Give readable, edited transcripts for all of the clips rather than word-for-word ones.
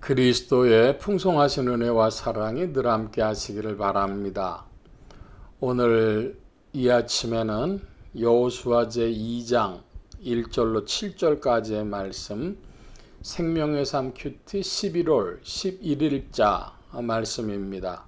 그리스도의 풍성하신 은혜와 사랑이 늘 함께 하시기를 바랍니다. 오늘 이 아침에는 여호수아 제2장 1절로 7절까지의 말씀, 생명의 삶 큐티 11월 11일자 말씀입니다.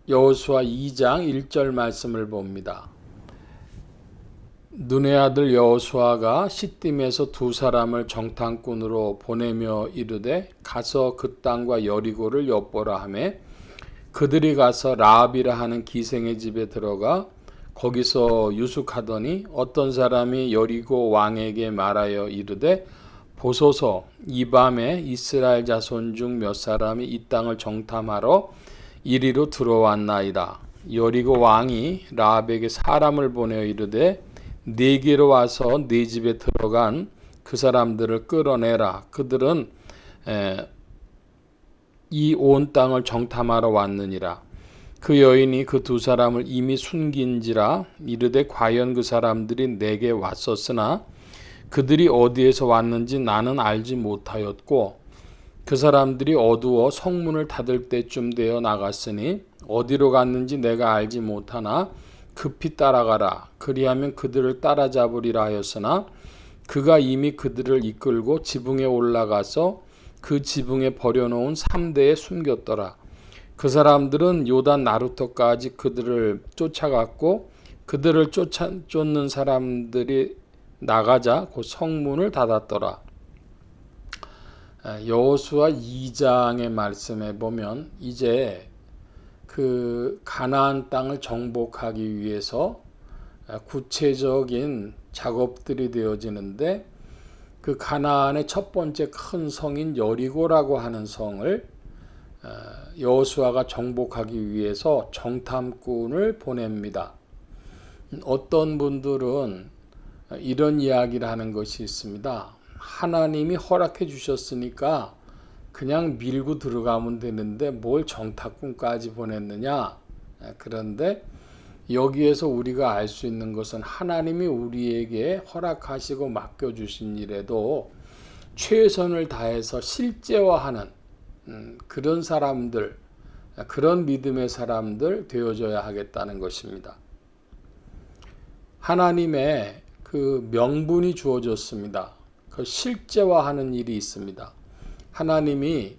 여호수아 2장 1절 말씀을 봅니다. 눈의 아들 여호수아가 시딤에서 두 사람을 정탐꾼으로 보내며 이르되 가서 그 땅과 여리고를 엿보라 하매 그들이 가서 라합이라 하는 기생의 집에 들어가 거기서 유숙하더니 어떤 사람이 여리고 왕에게 말하여 이르되 보소서 이 밤에 이스라엘 자손 중 몇 사람이 이 땅을 정탐하러 이리로 들어왔나이다. 여리고 왕이 라합에게 사람을 보내어 이르되 네게로 와서 네 집에 들어간 그 사람들을 끌어내라. 그들은 이 온 땅을 정탐하러 왔느니라. 그 여인이 그 두 사람을 이미 숨긴지라 이르되 과연 그 사람들이 내게 왔었으나 그들이 어디에서 왔는지 나는 알지 못하였고 그 사람들이 어두워 성문을 닫을 때쯤 되어 나갔으니 어디로 갔는지 내가 알지 못하나 급히 따라가라. 그리하면 그들을 따라잡으리라 하였으나 그가 이미 그들을 이끌고 지붕에 올라가서 그 지붕에 버려놓은 3대에 숨겼더라. 그 사람들은 요단 나루터까지 그들을 쫓아갔고 그들을 쫓는 사람들이 나가자 곧 성문을 닫았더라. 여호수아 2장의 말씀에 보면 이제 그 가나안 땅을 정복하기 위해서 구체적인 작업들이 되어지는데 그 가나안의 첫 번째 큰 성인 여리고라고 하는 성을 여호수아가 정복하기 위해서 정탐꾼을 보냅니다. 어떤 분들은 이런 이야기를 하는 것이 있습니다. 하나님이 허락해 주셨으니까 그냥 밀고 들어가면 되는데 뭘 정탐꾼까지 보냈느냐. 그런데 여기에서 우리가 알 수 있는 것은 하나님이 우리에게 허락하시고 맡겨주신 일에도 최선을 다해서 실제화하는 그런 사람들, 그런 믿음의 사람들 되어져야 하겠다는 것입니다. 하나님의 그 명분이 주어졌습니다. 그 실제화하는 일이 있습니다. 하나님이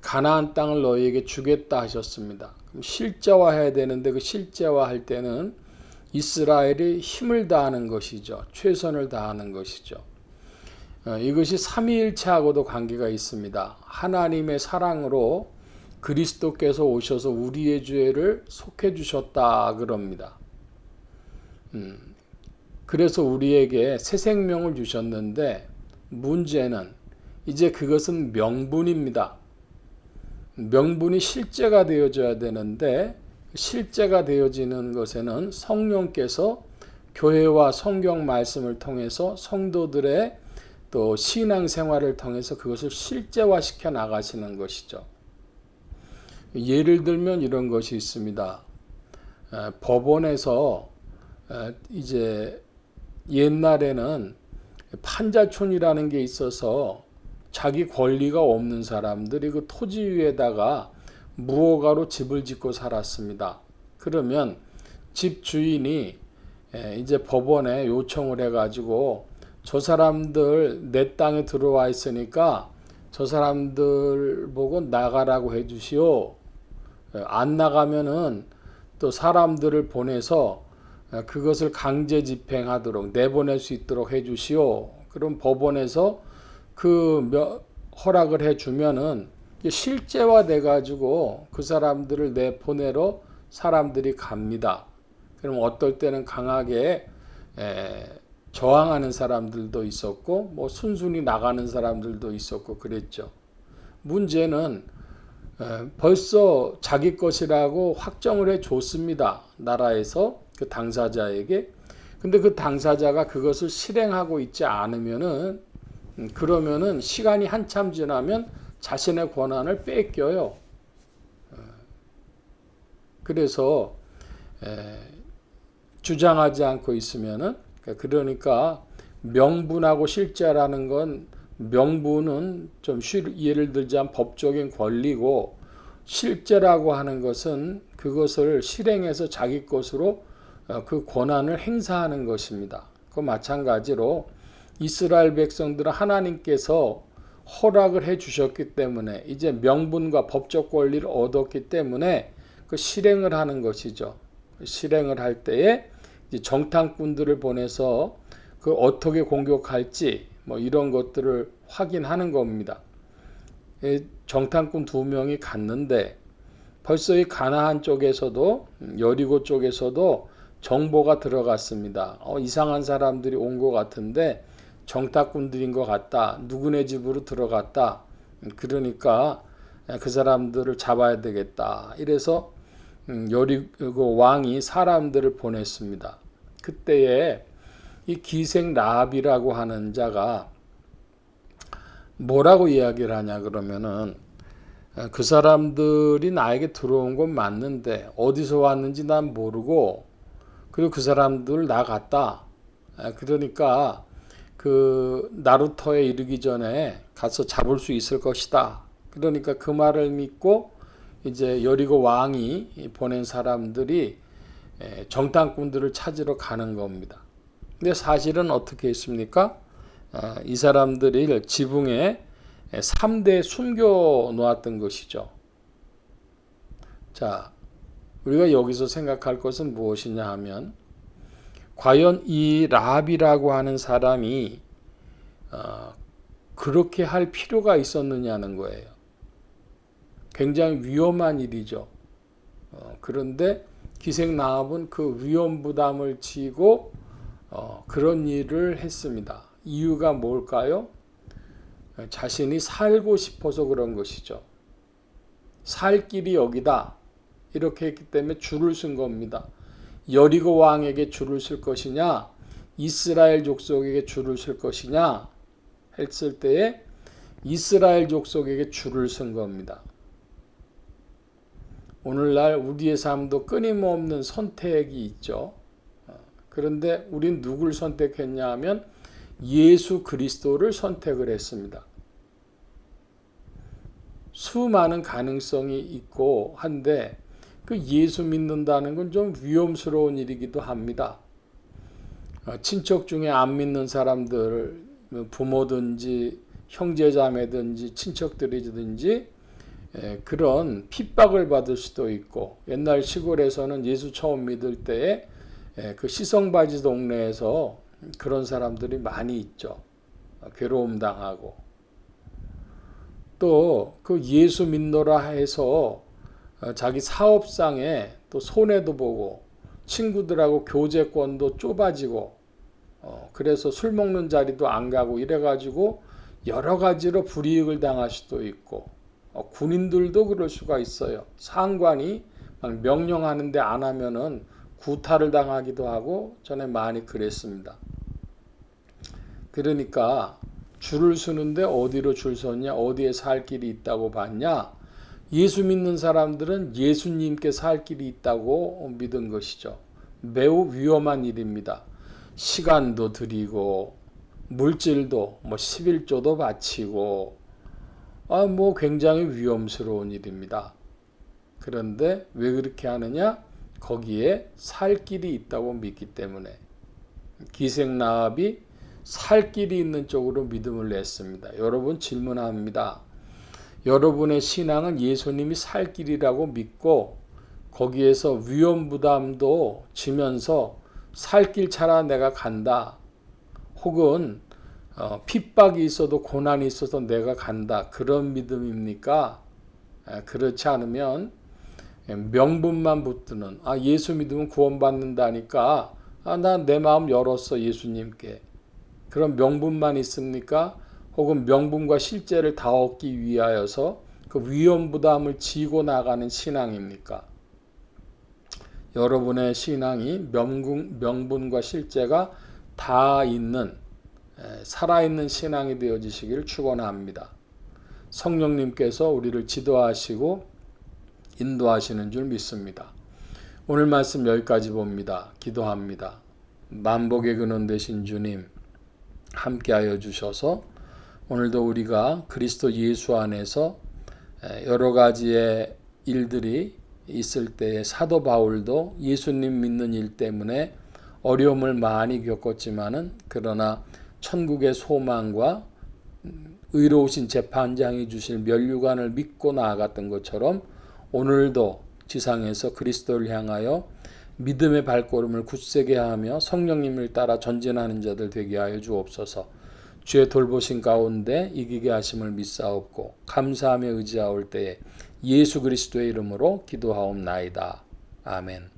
가나안 땅을 너희에게 주겠다 하셨습니다. 그럼 실제화해야 되는데 그 실제화할 때는 이스라엘이 힘을 다하는 것이죠. 최선을 다하는 것이죠. 이것이 삼위일체하고도 관계가 있습니다. 하나님의 사랑으로 그리스도께서 오셔서 우리의 죄를 속해 주셨다 그럽니다. 그래서 우리에게 새 생명을 주셨는데 문제는 이제 그것은 명분입니다. 명분이 실제가 되어져야 되는데 실제가 되어지는 것에는 성령께서 교회와 성경 말씀을 통해서 성도들의 또 신앙생활을 통해서 그것을 실제화시켜 나가시는 것이죠. 예를 들면 이런 것이 있습니다. 법원에서 이제 옛날에는 판자촌이라는 게 있어서 자기 권리가 없는 사람들이 그 토지 위에다가 무허가로 집을 짓고 살았습니다. 그러면 집 주인이 이제 법원에 요청을 해가지고 저 사람들 내 땅에 들어와 있으니까 저 사람들 보고 나가라고 해주시오. 안 나가면은 또 사람들을 보내서 그것을 강제 집행하도록 내보낼 수 있도록 해주시오. 그럼 법원에서 그 허락을 해주면은 실제화돼 가지고 그 사람들을 내보내러 사람들이 갑니다. 그럼 어떨 때는 강하게 저항하는 사람들도 있었고 뭐 순순히 나가는 사람들도 있었고 그랬죠. 문제는 벌써 자기 것이라고 확정을 해 줬습니다. 나라에서 그 당사자에게. 근데 그 당사자가 그것을 실행하고 있지 않으면은 그러면은 시간이 한참 지나면 자신의 권한을 뺏겨요. 그래서 주장하지 않고 있으면은 그러니까 명분하고 실제라는 건 명분은 예를 들자면 법적인 권리고, 실제라고 하는 것은 그것을 실행해서 자기 것으로 그 권한을 행사하는 것입니다. 그 마찬가지로 이스라엘 백성들은 하나님께서 허락을 해 주셨기 때문에 이제 명분과 법적 권리를 얻었기 때문에 그 실행을 하는 것이죠. 실행을 할 때에 이제 정탐꾼들을 보내서 그 어떻게 공격할지 이런 것들을 확인하는 겁니다. 정탐꾼 2명이 갔는데 벌써 이 가나안 쪽에서도 여리고 쪽에서도 정보가 들어갔습니다. 이상한 사람들이 온 것 같은데 정탐꾼들인 것 같다. 누구네 집으로 들어갔다. 그러니까 그 사람들을 잡아야 되겠다. 이래서 여리고 왕이 사람들을 보냈습니다. 그때에 이 기생 라합이라고 하는 자가 뭐라고 이야기를 하냐 그러면은, 그 사람들이 나에게 들어온 건 맞는데 어디서 왔는지 난 모르고, 그리고 그 사람들 나갔다. 그러니까 그 나루터에 이르기 전에 가서 잡을 수 있을 것이다. 그러니까 그 말을 믿고 이제 여리고 왕이 보낸 사람들이 정탐꾼들을 찾으러 가는 겁니다. 근데 사실은 어떻게 했습니까? 이 사람들을 지붕에 3대 숨겨 놓았던 것이죠. 자, 우리가 여기서 생각할 것은 무엇이냐 하면, 과연 이 라합이라고 하는 사람이 그렇게 할 필요가 있었느냐는 거예요. 굉장히 위험한 일이죠. 그런데 기생 라합은 그 위험 부담을 지고 그런 일을 했습니다. 이유가 뭘까요? 자신이 살고 싶어서 그런 것이죠. 살 길이 여기다. 이렇게 했기 때문에 줄을 쓴 겁니다. 여리고 왕에게 줄을 쓸 것이냐, 이스라엘 족속에게 줄을 쓸 것이냐 했을 때에 이스라엘 족속에게 줄을 쓴 겁니다. 오늘날 우리의 삶도 끊임없는 선택이 있죠. 그런데 우린 누굴 선택했냐 하면 예수 그리스도를 선택을 했습니다. 수많은 가능성이 있고 한데 그 예수 믿는다는 건 좀 위험스러운 일이기도 합니다. 친척 중에 안 믿는 사람들, 부모든지 형제자매든지 친척들이든지 그런 핍박을 받을 수도 있고, 옛날 시골에서는 예수 처음 믿을 때에 그 시성바지 동네에서 그런 사람들이 많이 있죠. 괴로움 당하고, 또 그 예수 믿노라 해서 자기 사업상에 또 손해도 보고 친구들하고 교제권도 좁아지고, 그래서 술 먹는 자리도 안 가고 이래가지고 여러 가지로 불이익을 당할 수도 있고, 군인들도 그럴 수가 있어요. 상관이 막 명령하는데 안 하면은 구타를 당하기도 하고 전에 많이 그랬습니다. 그러니까 줄을 서는데 어디로 줄 섰냐, 어디에 살 길이 있다고 봤냐, 예수 믿는 사람들은 예수님께 살 길이 있다고 믿은 것이죠. 매우 위험한 일입니다. 시간도 들이고 물질도 11조도 바치고 굉장히 위험스러운 일입니다. 그런데 왜 그렇게 하느냐? 거기에 살 길이 있다고 믿기 때문에. 기생 라합이 살 길이 있는 쪽으로 믿음을 냈습니다. 여러분, 질문합니다. 여러분의 신앙은 예수님이 살 길이라고 믿고 거기에서 위험 부담도 지면서 살 길 찾아 내가 간다, 혹은 핍박이 있어도 고난이 있어서 내가 간다, 그런 믿음입니까? 그렇지 않으면 명분만 붙드는, 예수 믿으면 구원받는다니까 난 내 마음 열었어 예수님께, 그런 명분만 있습니까? 혹은 명분과 실제를 다 얻기 위하여서 그 위험 부담을 지고 나가는 신앙입니까? 여러분의 신앙이 명분과 실제가 다 있는 살아있는 신앙이 되어지시기를 축원합니다. 성령님께서 우리를 지도하시고 인도하시는 줄 믿습니다. 오늘 말씀 여기까지 봅니다. 기도합니다. 만복의 근원 되신 주님, 함께하여 주셔서 오늘도 우리가 그리스도 예수 안에서 여러 가지의 일들이 있을 때에 사도 바울도 예수님 믿는 일 때문에 어려움을 많이 겪었지만은 그러나 천국의 소망과 의로우신 재판장이 주실 면류관을 믿고 나아갔던 것처럼 오늘도 지상에서 그리스도를 향하여 믿음의 발걸음을 굳세게 하며 성령님을 따라 전진하는 자들 되게 하여 주옵소서. 주의 돌보신 가운데 이기게 하심을 믿사옵고 감사하며 의지하올 때에 예수 그리스도의 이름으로 기도하옵나이다. 아멘.